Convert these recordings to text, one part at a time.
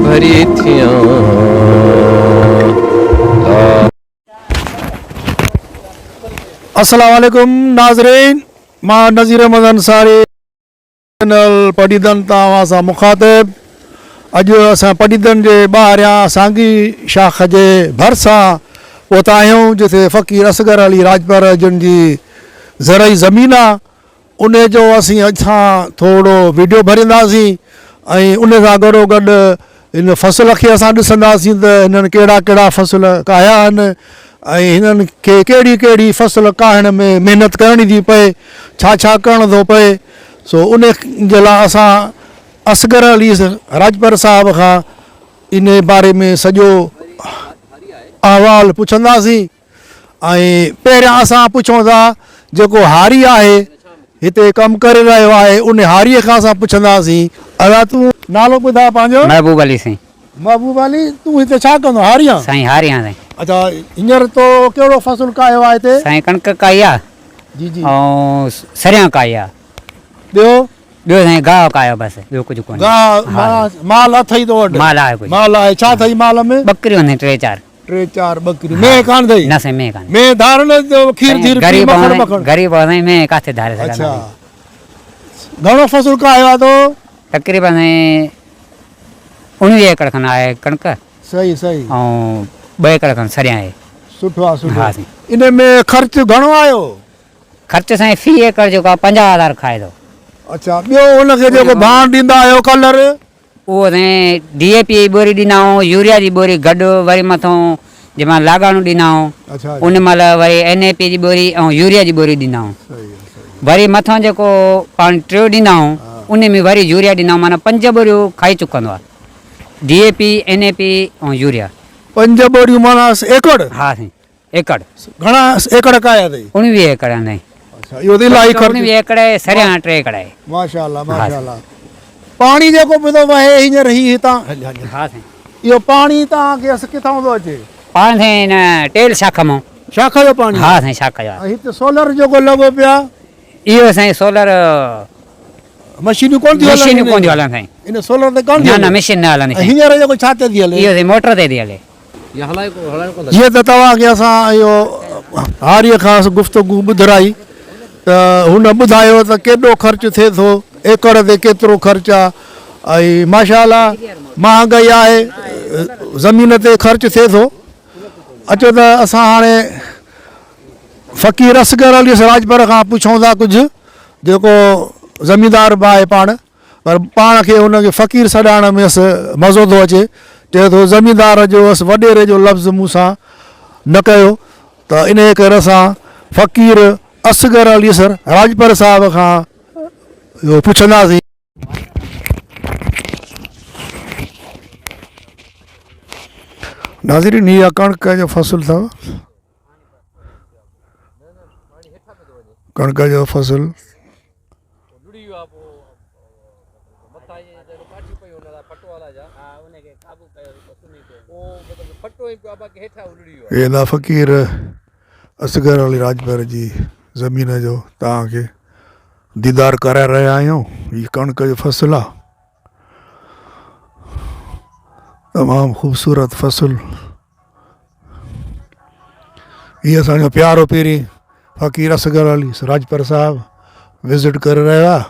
भरी थियां। अस्सलाम वालेकुम नाज़रीन, मां नज़ीर अहमद अंसारी चैनल पढ़ीदन तव्हां सां मुखातिब। अॼु असां पढ़ीदन जे ॿाहिरियां सांगी शाख जे भरिसां पहुता आहियूं, जिथे फ़क़ीर असगर अली राजपर जिन जी ज़रई ज़मीन आहे। उन जो असीं असां थोरो वीडियो भरींदासीं ऐं उन सां गॾोगॾु इन फ़सुल खे असां ॾिसंदासीं त हिननि कहिड़ा कहिड़ा फ़सुल काया आहिनि ऐं हिननि खे कहिड़ी कहिड़ी फ़सुल काइण में महिनत करणी थी पए, छा छा करणो थो पए। सो उन जे लाइ असां असगर अली राजपर साहब खां इन बारे में सॼो अहवाल पुछंदासीं। ऐं पहिरियां असां पुछूं था जेको हारी आहे हिते कमु करे रहियो आहे, उन हारीअ खां असां पुछंदासीं। अदा तूं नालो ॿुधाए पंहिंजो? महबूब अली साईं। महबूब अली, तूं हिते छा कंदो? हारियां साईं, हारियां साईं। अच्छा, हींअर तो कहिड़ो फ़सुल कायो आहे हिते? साईं कणक काई आहे जी जी, ऐं सरियां काई आहे। ॿियो साईं गाहु कायो, बसि ॿियो कुझु कोन्हे। माल अथई तो वटि? माल आहे कुझु। माल आहे। छा अथई माल में? ॿकरियूं आहिनि 3-4। 3-4 ॿकरियूं। में कान अथई? न साईं, में कान्हे। में धारण जो खीर धीर गरीब मखण मखण। गरीब आहे साईं, में किथे धारे सघंदा। अच्छा, घणो फ़सुल कायो आहे तो? तक़रीबन साईं 19 एकड़ खनि आहे कणक। सही सही। ऐं 2 एकड़ खनि सरियां आहे। सुठो आहे सुठो। हा साईं। इन में ख़र्च घणो आयो? ख़र्च साईं फी एकड़ जेको आहे 50,000 खाए थो। अच्छा, ॿियो हुनखे जेको भाण ॾींदा आहियो कलर? उहो साईं DAP जी बोरी ॾींदा आहियूं, यूरिया जी बोरी गॾु, वरी मथां जंहिं महिल लागाणू ॾींदा आहियूं, अच्छा, उन महिल वरी NAP जी बोरी ऐं यूरिया जी बोरी ॾींदा आहियूं। वरी मथां जेको पाण टियों ॾींदा आहियूं, उन में वरी यूरिया ॾींदा आहियूं। माना 5 बोरियूं खाई चुकंदो आहे, DAP NAP ऐं यूरिया। 5 बोरियूं माना एकड़? हा साईं, एकड़। घणा एकड़ काया अथई? 19 एकड़ आहिनि। अच्छा, इहो त इलाही ख़र्च। 19 एकड़ सरियां 3 एकड़ आहे। माशाअल्लाह माशाअल्लाह। पाणी जेको पियो वहे हींअर हितां, हा साईं। इहो पाणी तव्हांखे किथां थो अचे? पाण साईं हिन टेल शाख मां। शाख जो पाणी? हा साईं, शाख जो। ऐं हिते सोलर जेको लॻो पिया, इहो साईं सोलर मशीनूं कोन थियूं हलनि? मशीनूं कोन थियूं हलनि साईं। इन सोलर ते कोन? न मशीन न हलंदी। हींअर जेको छा ते थी हले? इहो साईं मोटर ते थी हले। जीअं त तव्हांखे असां इहो हारीअ खां गुफ़्तगू ॿुधाई त हुन ॿुधायो त केॾो ख़र्च थिए थो, एकड़ ते केतिरो ख़र्च आहे। ऐं माशाअल्लाह महांगाई आहे, ज़मीन ते ख़र्च थिए थो। अचो त असां हाणे फ़क़ीर असगर अली राजपर खां पुछूं था कुझु, जेको ज़मींदार बि आहे पाण, पर पाण खे हुनखे फ़क़ीर सॾाइण में मज़ो थो अचे। चए थो ज़मींदार जो वॾेरे जो लफ़्ज़ मूं सां न कयो, त इन करे असां फ़क़ीर असगर अली राजपर साहब खां इहो पुछंदासीं। नाज़रीन, इहा कणक जो फ़सुल अथव, कणक जो फ़सुल। ये फ़क़ीर असगर अली राजपर जी ज़मीन जो तव्हांखे दीदार कराए रहिया आहियूं। हीअ कणक जो फ़सुल आहे, तमामु ख़ूबसूरत फ़सुल। हीअ असांजो प्यारो पहिरीं फ़क़ीर असगर अली राजपर साहब विज़िट करे रहियो आहे।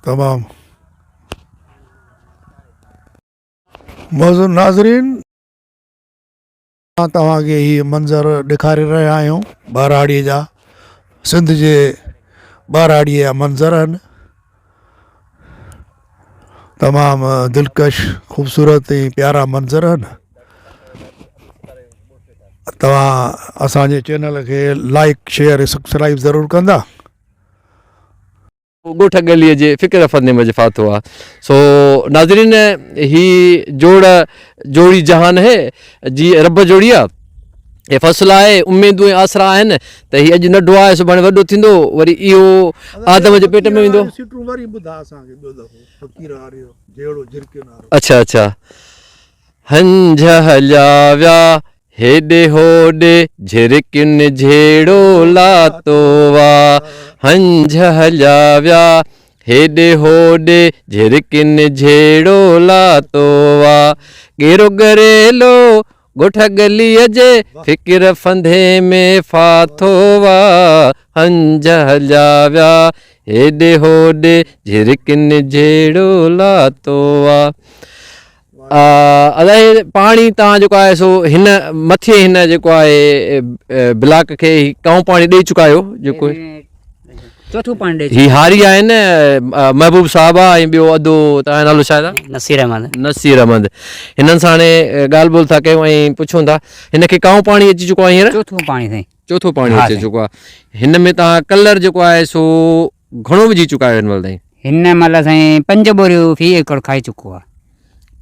तमामु मौजूद नाज़रीन, तव्हांखे हीअ मंज़र ॾेखारे रहिया आहियूं ॿारहाड़ीअ जा, सिंध जे ॿारहाड़ीअ जा मंज़र आहिनि। तमामु दिलकश ख़ूबसूरत ऐं प्यारा मंज़र आहिनि। तव्हां असांजे चैनल खे लाइक शेयर सब्सक्राइब ज़रूरु कंदा। ॻोठ गलीअ जे फ़िक्र फ़ंदे में फातो आहे। सो नाज़रीन, ही जोड़ी जहान है जी रब जोड़ी आहे। ये फ़सुल आहे, उमेदूं ऐं आसरा आहिनि त हीउ अॼु नंढो आहे, सुभाणे वॾो थींदो, वरी इहो आदम जे पेट में वेंदो। अच्छा अच्छा। हंज हलिया विया हेॾे होॾे, झिरकिन झेड़ो लातो वा। हंज हलिया विया हेॾे होॾे झिरकिन झेड़ो लातो वा गेरो गरेलो ॻोठ गलीअ जे फ़िक्र फंदे में फाथो वा हंज हलिया विया हेॾे होॾे झिरकिन झेड़ो लातो वा। अलाए पाणी तव्हां जेको आहे सो हिन मथे हिन जेको आहे ब्लॉक खे काऊं पाणी ॾेई चुका आहियो जेको चौथों पाणी ॾेई ही हारी आहिनि महबूब साहब आहे ऐं ॿियो अधु तव्हांजो नालो छा आहे नसीर अहमद। नसीर अहमद। हिननि सां हाणे ॻाल्हि ॿोल था कयूं ऐं पुछूं था हिनखे काऊं पाणी अची चुको आहे हींअर चौथों पाणी साईं चौथो पाणी हा अची साईं। चुको आहे हिन में तव्हां कलर जेको आहे सो घणो विझी चुका आहियो हिन महिल ताईं हिन महिल साईं 5 बोरियूं फी एकड़ खाई चुको आहे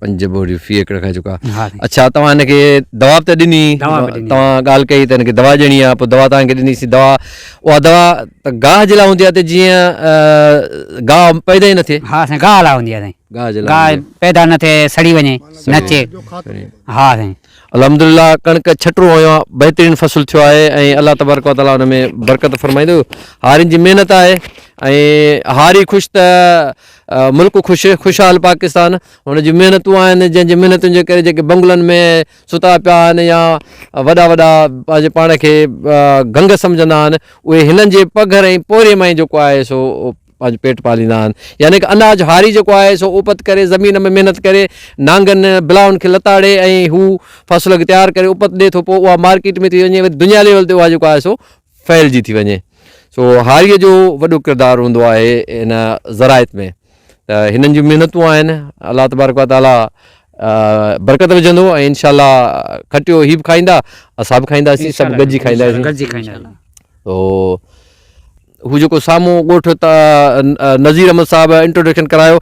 5 बोरियूं फी एकड़ खाई चुका हा साईं। अच्छा तव्हां हिनखे दवा बि त ॾिनी दवा बि ॾिनी। तव्हां ॻाल्हि कई त हिनखे दवा ॾियणी आहे पोइ दवा तव्हांखे ॾिनीसीं दवा उहा दवा त गाह जे लाइ हूंदी आहे त जीअं गाह पैदा ई न थिए हा साईं गाह लाइ हूंदी आहे साईं गाह जे गाह लाइ पैदा न थिए सड़ी वञे न अचे हा साईं। अल्हम्दुलिल्लाह कणिक छटरो हुयो आहे बहितरीनु फ़सुलु थियो आहे ऐं अलाह तबारक व ताला हुन में बरकत फ़रमाईंदो हारियुनि जी महिनत आहे ऐं हारी ख़ुशि त मुल्क ख़ुशहाल पाकिस्तान हुन जी महिनतूं आहिनि जंहिंजी महिनतुनि जे करे जेके बंगलनि में सुता पिया आहिनि या वॾा वॾा पंहिंजे पाण खे गंग सम्झंदा आहिनि उहे हिननि जे पघर ऐं पोरे मां ई जेको आहे सो पंहिंजो पेट पालींदा आहिनि यानी की अनाज हारी जेको आहे सो उपत करे ज़मीन में महिनत करे नांगनि बिलाउनि खे लताड़े ऐं हू फ़सुल खे तयारु करे उपत ॾिए थो पोइ उहा मार्केट में थी वञे वरी दुनिया लेवल ते उहा जेको आहे सो फैलिजी थी वञे सो हारीअ जो वॾो किरदारु हूंदो आहे हिन ज़राइत में त हिननि जूं महिनतूं आहिनि अलाह तबारक व ताला बरकत विझंदो ऐं इनशाला खटियो ही बि खाईंदा असां बि खाईंदासीं सभु गॾिजी खाईंदासीं गॾिजी खाईंदा तो हू जेको साम्हूं ॻोठु त नज़ीर अहमद साहब इंट्रोडक्शन करायो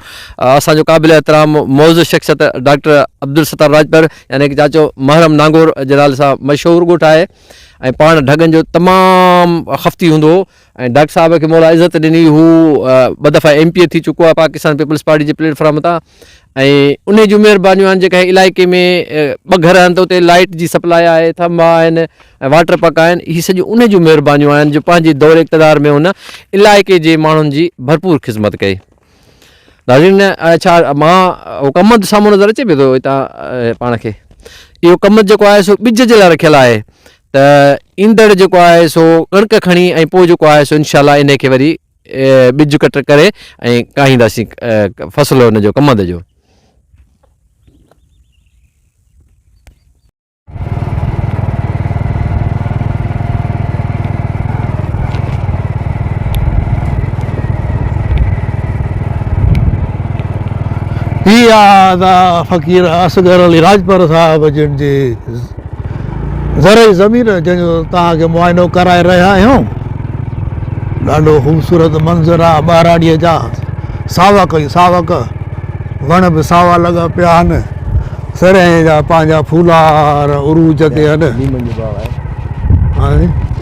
असांजो क़ाबिल एहतराम मौज़ शख़्सियत डॉक्टर अब्दुल सत्तार राजपर यानी की चाचो महरम नागौर जे नाले सां मशहूरु ॻोठु आहे ऐं पाण ढगनि जो तमामु ख़फ़्ती हूंदो हो ऐं डॉक्टर साहब खे मौला इज़त ॾिनी हू 2 दफ़ा MP थी चुको आहे पाकिस्तान पीपल्स पार्टी जे प्लेटफॉर्म तां ऐं उन जूं महिरबानियूं आहिनि जेका इलाइक़े में 2 घर आहिनि त उते लाइट जी सप्लाई आहे थंबा आहिनि ऐं वाटर पक आहिनि इहे सॼियूं उन जूं महिरबानियूं आहिनि जो पंहिंजे दौर इक़्तिदार में हुन इलाइक़े जे माण्हुनि जी भरपूर ख़िदमत कई नाज़रीन छा मां उहो कमंद साम्हूं नज़र अचे पियो थो हितां पाण खे इहो कमंद जेको आहे सो ॿिज जे लाइ रखियलु आहे त ईंदड़ जेको आहे सो कणिक खणी ऐं पोइ जेको आहे सो इनशाला इन खे वरी ॿिज कट करे ऐं काहींदासीं फ़सुलु हुनजो कमंद जो ही आहे फ़क़ीर असगर अली राजपर साहब जिन जी ज़रई ज़मीन जंहिंजो तव्हांखे मुआइनो कराए रहिया आहियूं ॾाढो ख़ूबसूरत मंज़र आहे ॿाराड़ीअ जा सावक ई सावक वण बि सावा लॻा पिया आहिनि सरेह जा पंहिंजा फूलार उरूज ते आहिनि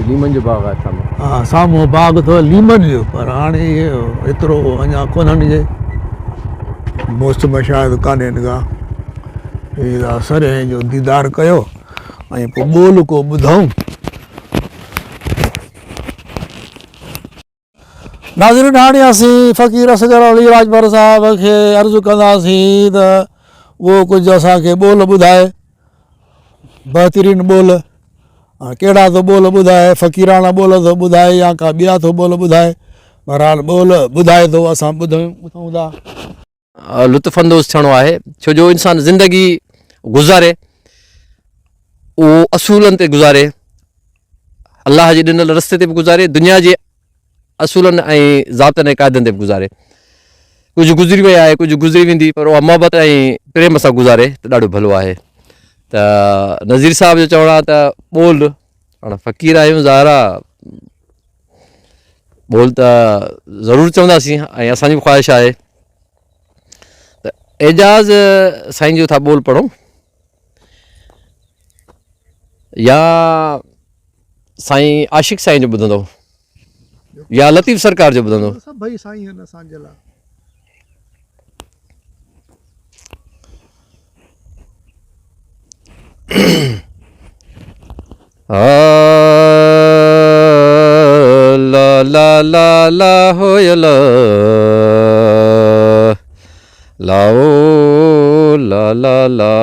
लीमन जो बाग़ आहे हा साम्हूं बाग़ अथव लीमन जो पर हाणे इहो एतिरो अञा कोन्हनि जे मौसम शायदि कान्हनि का हीअ सरेह जो दीदार कयो ऐं पोइ ॿोल को ॿुधऊं नाज़रीन हाणे असीं फ़क़ीर असगर अली राजपर साहब खे अर्ज़ु कंदासीं त उहो कुझु असांखे ॿोल ॿुधाए बहितरीन ॿोल हाणे कहिड़ा थो ॿोल ॿुधाए फ़क़ीराना ॿोल थो ॿुधाए या का ॿिया थो ॿोल ॿुधाए बहरहाल ॿोल ॿुधाए थो असां ॿुधूं था लुत्फ़अंदोज़ थियणो आहे छो जो इंसानु ज़िंदगी गुज़ारे उहो असूलनि ते गुज़ारे अलाह जे ॾिनल रस्ते ते बि गुज़ारे दुनिया जे असूलनि ऐं ज़ाब्तनि ऐं क़ाइदनि ते बि गुज़ारे कुझु गुज़री वई आहे कुझु गुज़री वेंदी पर उहा मोहबत ऐं प्रेम सां गुज़ारे त ॾाढो भलो आहे त नज़ीर साहब जो चवणु आहे त ॿोल हाणे फ़क़ीर आहियूं ज़ाहिरा ॿोल त ज़रूरु चवंदासीं ऐं असांजी बि ख़्वाहिश आहे त एजाज़ साईं जो था ॿोल पढ़ूं या साईं आशिक़ साईं जो ॿुधंदो या लतीफ़ सरकार जो ॿुधंदो सभई साईं आहिनि असांजे लाइ ला ला ला ला हो ला लाओ ला ला ला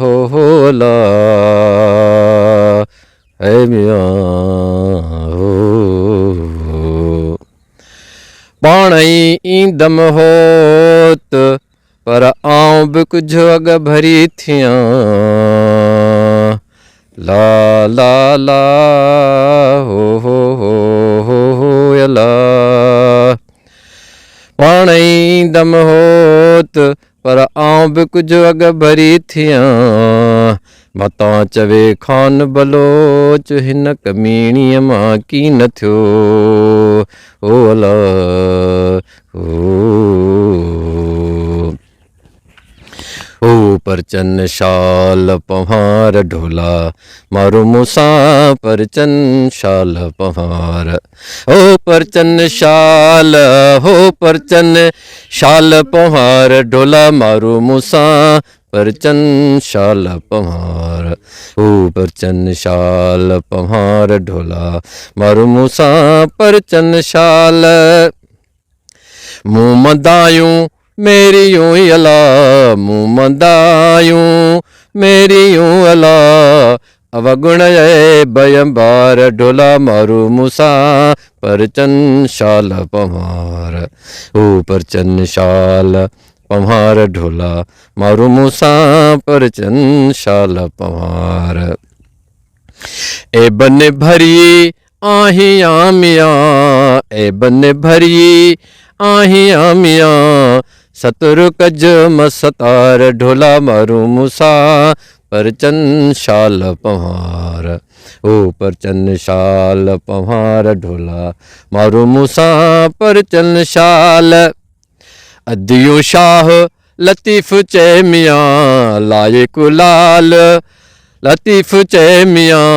हो ला है मियाँ हो पाण ई ईंदम होत पर आऊं बि कुझु अॻ भरी थियां ला ला ला हो अला पाण ई दम होत पर आऊं बि कुझु अॻ भरी थियां मतां चवे खान बलोच हिन कमीणीअ मां की न थियो ओ अला ओ परचन शाल पहार ढोला मारो मूंसां परचन शाल पहार ओ परचन शाल हो परचन शाल पहार ढोला मारो मूंसां परचन शाल पहार ओ परचन शाल पहार ढोला मारो मूंसां परचन शाल मूं मदायूं मेरियूं अला मूं मदायूं मेरियूं अला अवगुण बयंबार ढोला मारू मूंसां परचन शाल पहार ओ परचन शाल पहार ढोला मारू मूंसां परचन शाल पहार ए बन भरी आहियां मियां ए बन भरी आहियां मियां सतुर कज मसतार ढोला मारू मूंसां परचन शाल पहार ओ परचन शाल पहार ढोला मारू मूंसां परचन शाल अदियूं शाह लतीफ़ चए मियां लाइक लाल लतीफ़ चए मियां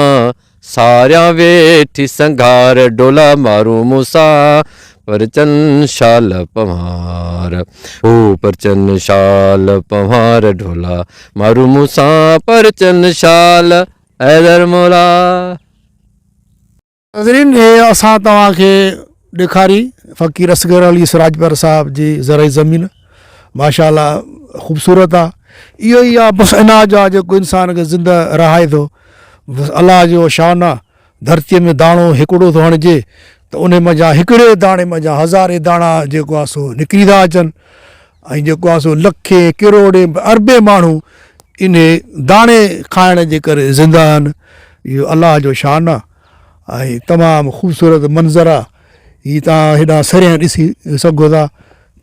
सारियां वेठी संघार ढोला मारू मूंसां परचन शाल पहार ओ परचन शाल पहार ढोला मारू मूंसां परचन शाल हैदर मौला। नाज़रीन हे असां तव्हांखे ॾेखारी फ़क़ीर असगर अली सिराजपर साहब जी ज़रई ज़मीन माशाअल्लाह ख़ूबसूरत आहे इहो ई आहे बसि अनाज आहे जेको इंसान खे ज़िंदा रहाए थो बसि अलाह जो शान आहे धरतीअ में दाणो हिकिड़ो थो हणिजे त उन मज़ा हिकिड़े दाणे मज़ा हज़ारे दाणा जेको आहे सो निकिरी था अचनि ऐं जेको आहे सो लखे किरोड़े अरबे माण्हू इन दाणे खाइण जे करे ज़िंदा आहिनि इहो अलाह जो शान आहे ऐं तमामु ख़ूबसूरत मंज़र आहे हीअ तव्हां हेॾा सरियां ॾिसी सघो था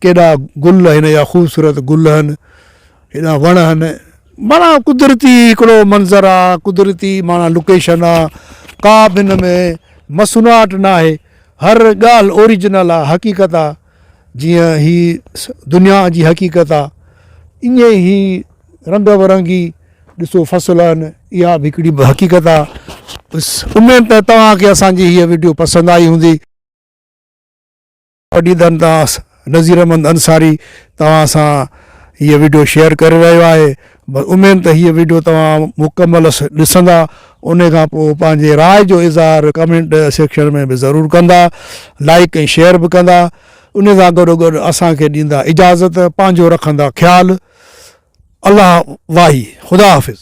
केॾा गुल हिन जा ख़ूबसूरत गुल आहिनि हेॾा वण आहिनि माना कुदरती हिकिड़ो मंज़र आहे कुदरती माना लोकेशन आहे का बि हिन में मसनूआट न आहे हर ॻाल्हि ओरिजिनल आहे हक़ीक़त आहे जीअं ही दुनिया जी हक़ीक़त आहे ईअं ई रंग बरंगी ॾिसो फ़सुल आहिनि इहा बि हिकिड़ी हक़ीक़त आहे बसि उमेद त तव्हांखे असांजी हीअ वीडियो पसंदि आई हूंदी पढ़ीदन तव्हां नज़ीर अहमद अंसारी तव्हां सां हीअ वीडियो शेयर करे रहियो आहे बसि उमेद त हीअ वीडियो तव्हां मुकमल ॾिसंदा उन खां पोइ पंहिंजे राय जो इज़हार कमेंट सेक्शन में बि ज़रूरु कंदा लाइक ऐं शेयर बि कंदा उन सां गॾोगॾु असांखे ॾींदा इजाज़त पंहिंजो रखंदा ख़्यालु अलाह वाही ख़ुदा हाफ़िज़।